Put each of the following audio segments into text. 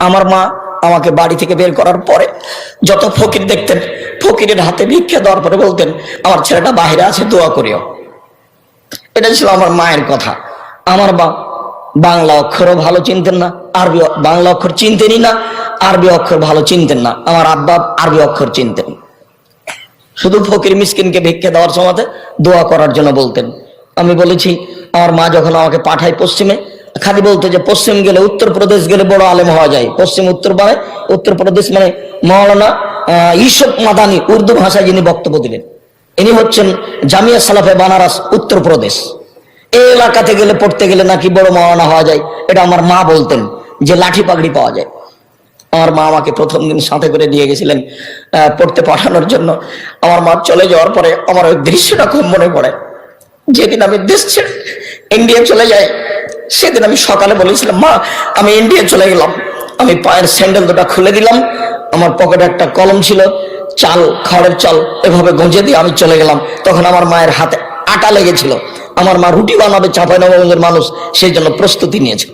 আমার মা আমাকে বাড়ি থেকে বের করার পরে যত ফকির দেখতেন, ফকিরের হাতে ভিক্ষা দেওয়ার পরে বলতেন, আমার ছেলেটা বাইরে আছে, দোয়া করিও। এটা ছিল আমার মায়ের কথা। আমার বাংলা অক্ষরও ভালো চিনতেন না, আরবি বাংলা অক্ষর চিনতেনই না, আরবি অক্ষর ভালো চিনতেন না। আমার আব্বা আরবি অক্ষর চিনতেন, শুধু ফকির মিসকিনকে ভিক্ষা দেওয়ার সময় দোয়া করার জন্য বলতেন। আমি বলেছি, আমার মা যখন আমাকে পাঠায় পশ্চিমে, খালি বলতো যে পশ্চিম গেলে, উত্তরপ্রদেশ গেলে বড় আলেম হওয়া যায়। পশ্চিম উত্তরপ্রদেশ মানে মৌলানা ইউসুফ মাদানি, উর্দু ভাষায় যিনি বক্তব্য দিলেন, ইনি হচ্ছেন জামিয়া সালাফে বানারস, উত্তরপ্রদেশ। এই এলাকাতে গেলে, পড়তে গেলে নাকি বড় মৌলানা হওয়া যায়। এটা আমার মা বলতেন, যে লাঠি পাগড়ি পাওয়া যায়। আমার মা আমাকে প্রথম দিন সাথে করে নিয়ে গেছিলেন পড়তে পাঠানোর জন্য। আমার মা চলে যাওয়ার পরে আমার ওই দৃশ্যটা খুব মনে পড়ে। যেদিন আমি দেশ ছেড়ে ইন্ডিয়া চলে যাই, সেদিন আমি সকালে বলেছিলাম, মা আমি ইন্ডিয়া চলে গেলাম। আমি পায়ের স্যান্ডেল দুটা খুলে দিলাম, আমার পকেটে একটা কলম ছিল, চাল, খড়ের চাল, এভাবে গঁজে দিয়ে আমি চলে গেলাম। তখন আমার মায়ের হাতে আটা লেগেছিল। আমার মা রুটি বানাবে, চাঁপাইনবাবগঞ্জের মানুষ, সেই জন্য প্রস্তুতি নিয়েছে।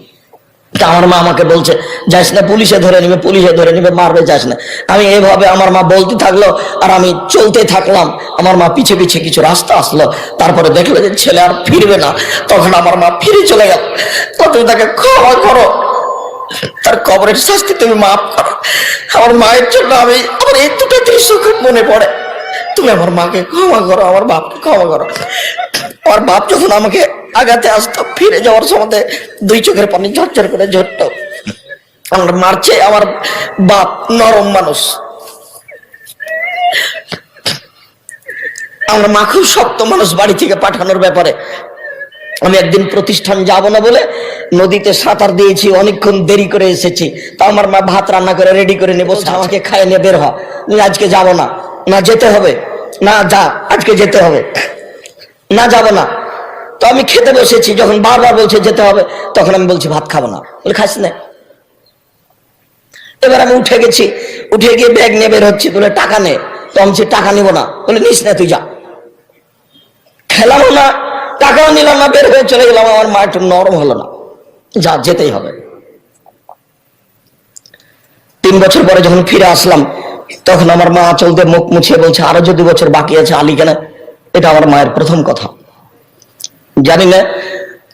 তা আমার মা আমাকে বলছে, যাস না, পুলিশে ধরে নিবে, মারবে, যাস না। আমি এভাবে আমার মা বলতে থাকলো, আর আমি চলতে থাকলাম। আমার মা পিছে পিছে কিছু রাস্তা আসলো, তারপরে দেখলো যে ছেলে আর ফিরবে না। তখন আমার মা ফিরে চলে গেল। তুমি তাকে ক্ষমা করো, তার কবরের শাস্তি তুমি মাফ করো। আমার মায়ের জন্য আমার এই দুটো দৃশ্য খুব মনে পড়ে। তুমি আমার মাকে ক্ষমা করো, আমার বাপকে ক্ষমা করো। আমার বাপ যখন আমাকে আগাতে আসতো, ফিরে যাওয়ার সময় দুই চোখের পানি ঝরঝর করে ঝরতো। আমার মারছে, আমার বাপ নরম মানুষ, আমার মা খুব শক্ত মানুষ বাড়ি থেকে পাঠানোর ব্যাপারে। আমি একদিন প্রতিষ্ঠান যাব না বলে নদীতে সাঁতার দিয়েছি, অনেকক্ষণ দেরি করে এসেছি। তা আমার মা ভাত রান্না করে রেডি করে নিয়ে বলছে, আমাকে খাইয়ে নিয়ে বের হ, আজকে যাব না। না, যেতে হবে। না, যা, আজকে যেতে হবে। না, যাব না। তো আমি খেতে বসেছি, যখন বারবার বলছে যেতে হবে, তখন আমি বলছি ভাত খাবো না। বলে, খাস না? এবার আমি উঠে গেছি, উঠে গিয়ে ব্যাগ নিয়ে বের হচ্ছি। বলে, টাকা নে। তো আমি টাকা নিব না। বলে, নিস না, তুই যা। খেলামও না, টাকাও নিলাম না, বের হয়ে চলে গেলাম। আমার মা একটু নরম হলো না, যা, যেতেই হবে। 3 বছর পরে যখন ফিরে আসলাম, তখন আমার মা চলতে মুখ মুছিয়ে বলছে, আরো যে 2 বছর বাকি আছে, আলী কেন? এটা আমার মায়ের প্রথম কথা। জানি না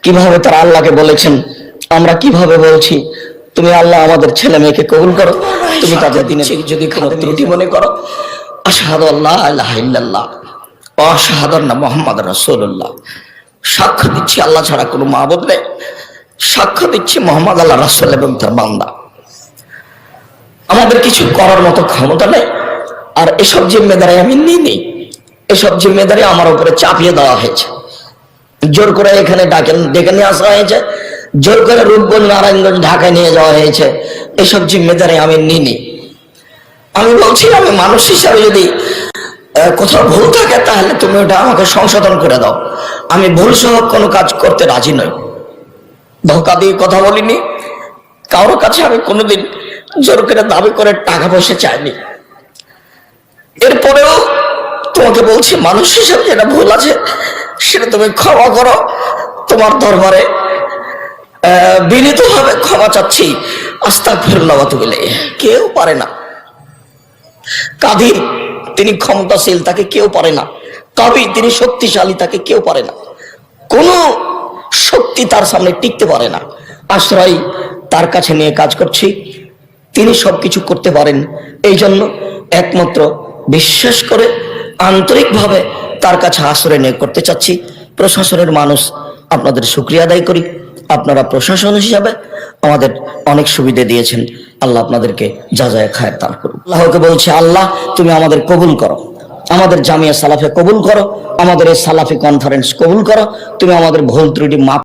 কিভাবে তারা আল্লাহকে বলেছেন, আমরা কিভাবে বলছি, তুমি আল্লাহ আমাদের ছেলে মেয়েকে কবুল করো। তুমি তাদের দিনে যদি কোনো ত্রুটি মনে করো, আশহাদু আল্লা ইলাহা ইল্লাল্লাহ ওয়া আশহাদু আন্না মুহাম্মাদুর রাসূলুল্লাহ, সাক্ষ্য দিচ্ছি আল্লাহ ছাড়া কোনো মাবুদ নেই, সাক্ষ্য দিচ্ছি মুহাম্মদ আল্লাহ রাসূল এবং তার বান্দা। আমাদের কিছু করার মতো ক্ষমতা নেই, আর এসব জিম্মেদারি আমি নিইনি। এসব জিম্মেদারি আমার উপরে চাপিয়ে দেওয়া হয়েছে। জোর করে এখানে ডেকে নিয়ে আসা হয়েছে, জোর করে রূপগঞ্জ, নারায়ণগঞ্জ, ঢাকায় নিয়ে যাওয়া হয়েছে। এসব জিম্মেদারি আমি নিইনি। আমি বলছি, আমি মানুষ হিসাবে যদি কোথাও ভুল থাকে, তাহলে তুমি ওটা আমাকে সংশোধন করে দাও। আমি ভুল সহ কোনো কাজ করতে রাজি নই। ধোকা দিয়ে কথা বলিনি, কারোর কাছে আমি কোনোদিন জোর করে দাবি করে টাকা পয়সা চাইনি। এরপরেও তোমাকে বলছি, মানুষ হিসাবে যেটা ভুল আছে সেটা তুমি ক্ষমা করো। তোমার দরবারে বিনীতভাবে ক্ষমা চাচ্ছি। আস্তাগফিরুল্লাহ ওয়া আতুবু ইলাইহি। কেউ পারে না। কাদির, তিনি ক্ষমতাশীল, তাকে কেউ পারে না। কবি, তিনি শক্তিশালী, তাকে কেউ পারে না। কোন শক্তি তার সামনে টিকতে পারে না। আশ্রয় তার কাছে নিয়ে কাজ করছি, তিনি সবকিছু করতে পারেন। এই জন্য একমাত্র বিশ্বাস করে আন্তরিকভাবে তার কাছে আশ্রয় নিয়ে করতে চাচ্ছি। প্রশাসনের মানুষ, আপনাদের শুকরিয়া আদায় করি। আপনারা প্রশাসন হিসাবে আমাদের অনেক সুবিধা দিয়েছেন। আল্লাহ আপনাদেরকে যাজায়ে খায়ের দান করুন। আল্লাহকে বলছি, আল্লাহ তুমি আমাদের কবুল করো, আমাদের জামিয়া সালাফে কবুল করো, আমাদের এই সালাফি কনফারেন্স কবুল করো। তুমি আমাদের ভুল ত্রুটি মাফ